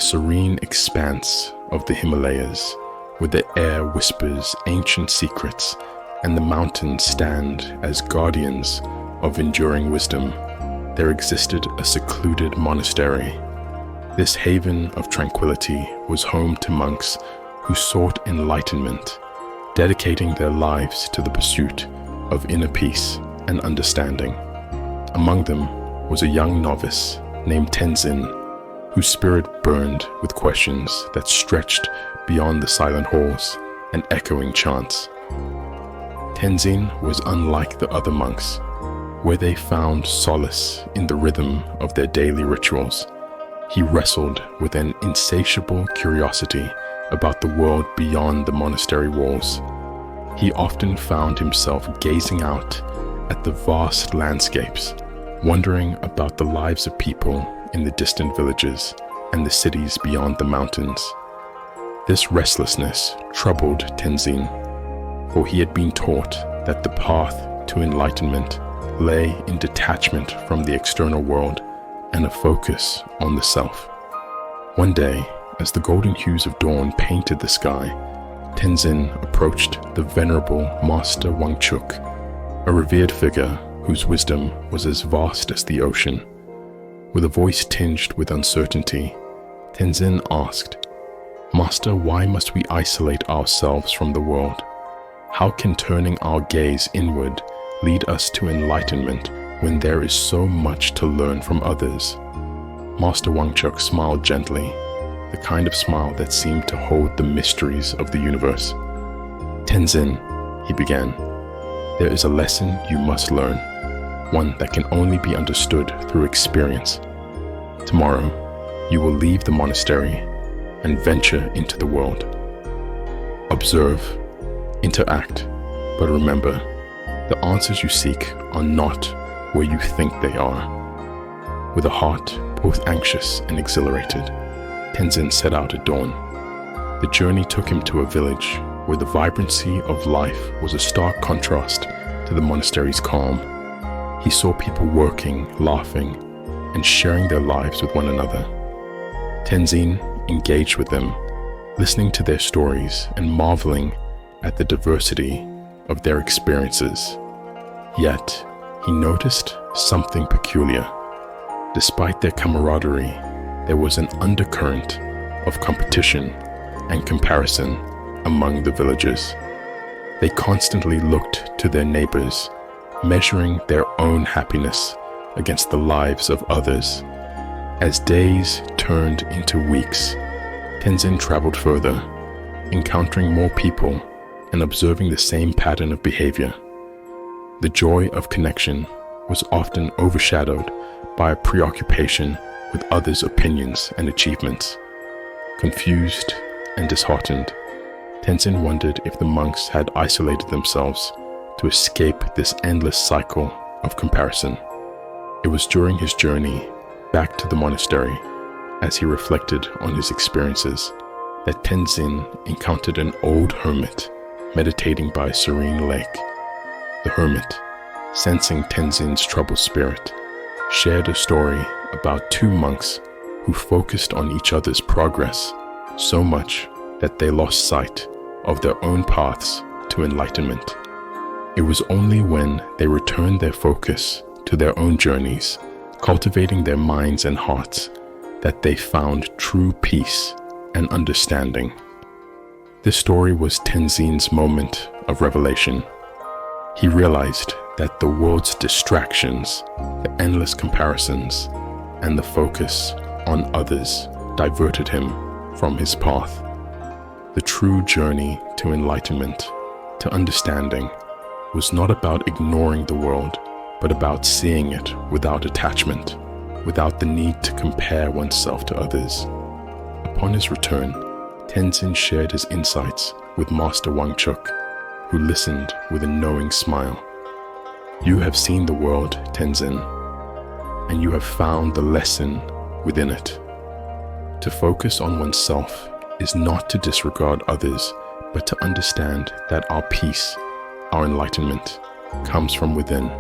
serene expanse of the Himalayas, where the air whispers ancient secrets and the mountains stand as guardians of enduring wisdom, there existed a secluded monastery. This haven of tranquility was home to monks who sought enlightenment, dedicating their lives to the pursuit of inner peace and understanding. Among them was a young novice named Tenzin, whose spirit burned with questions that stretched beyond the silent halls and echoing chants. Tenzin was unlike the other monks, where they found solace in the rhythm of their daily rituals. He wrestled with an insatiable curiosity about the world beyond the monastery walls. He often found himself gazing out at the vast landscapes, wondering about the lives of people in the distant villages and the cities beyond the mountains. This restlessness troubled Tenzin, for he had been taught that the path to enlightenment lay in detachment from the external world and a focus on the self. One day, as the golden hues of dawn painted the sky, Tenzin approached the venerable Master Wangchuk, a revered figure whose wisdom was as vast as the ocean. With a voice tinged with uncertainty, Tenzin asked, "Master, why must we isolate ourselves from the world? How can turning our gaze inward lead us to enlightenment when there is so much to learn from others?" Master Wangchuk smiled gently, the kind of smile that seemed to hold the mysteries of the universe. "Tenzin," he began, "there is a lesson you must learn, one that can only be understood through experience. Tomorrow, you will leave the monastery and venture into the world. Observe, interact, but remember, the answers you seek are not where you think they are." With a heart both anxious and exhilarated, Tenzin set out at dawn. The journey took him to a village where the vibrancy of life was a stark contrast to the monastery's calm. He saw people working, laughing, and sharing their lives with one another. Tenzin engaged with them, listening to their stories and marveling at the diversity of their experiences. Yet, he noticed something peculiar. Despite their camaraderie, there was an undercurrent of competition and comparison among the villagers. They constantly looked to their neighbors, measuring their own happiness against the lives of others. As days turned into weeks, Tenzin traveled further, encountering more people and observing the same pattern of behavior. The joy of connection was often overshadowed by a preoccupation with others' opinions and achievements. Confused and disheartened, Tenzin wondered if the monks had isolated themselves to escape this endless cycle of comparison. It was during his journey back to the monastery, as he reflected on his experiences, that Tenzin encountered an old hermit meditating by a serene lake. The hermit, sensing Tenzin's troubled spirit, shared a story about two monks who focused on each other's progress so much that they lost sight of their own paths to enlightenment. It was only when they returned their focus to their own journeys, cultivating their minds and hearts, that they found true peace and understanding. This story was Tenzin's moment of revelation. He realized that the world's distractions, the endless comparisons, and the focus on others diverted him from his path. The true journey to enlightenment, to understanding, was not about ignoring the world, but about seeing it without attachment, without the need to compare oneself to others. Upon his return, Tenzin shared his insights with Master Wangchuk, who listened with a knowing smile. "You have seen the world, Tenzin, and you have found the lesson within it. To focus on oneself is not to disregard others, but to understand that our peace, our enlightenment, comes from within.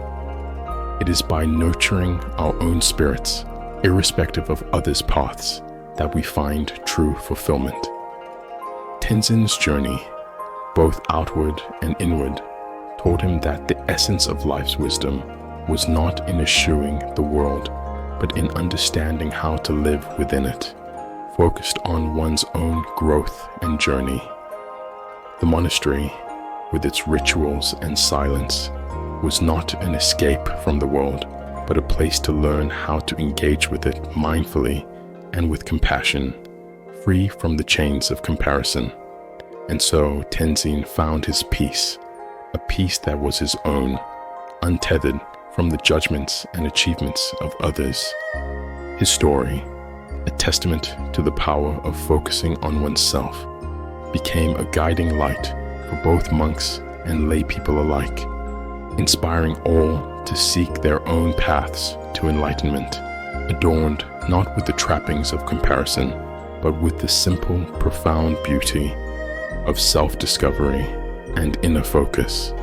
It is by nurturing our own spirits, irrespective of others' paths, that we find true fulfillment. Tenzin's journey, both outward and inward, taught him that the essence of life's wisdom was not in eschewing the world, but in understanding how to live within it, focused on one's own growth and journey. The monastery, with its rituals and silence, was not an escape from the world, but a place to learn how to engage with it mindfully and with compassion, free from the chains of comparison. And so Tenzin found his peace, a peace that was his own, untethered from the judgments and achievements of others. His story, a testament to the power of focusing on oneself, became a guiding light for both monks and lay people alike, inspiring all to seek their own paths to enlightenment, adorned not with the trappings of comparison, but with the simple, profound beauty of self-discovery and inner focus.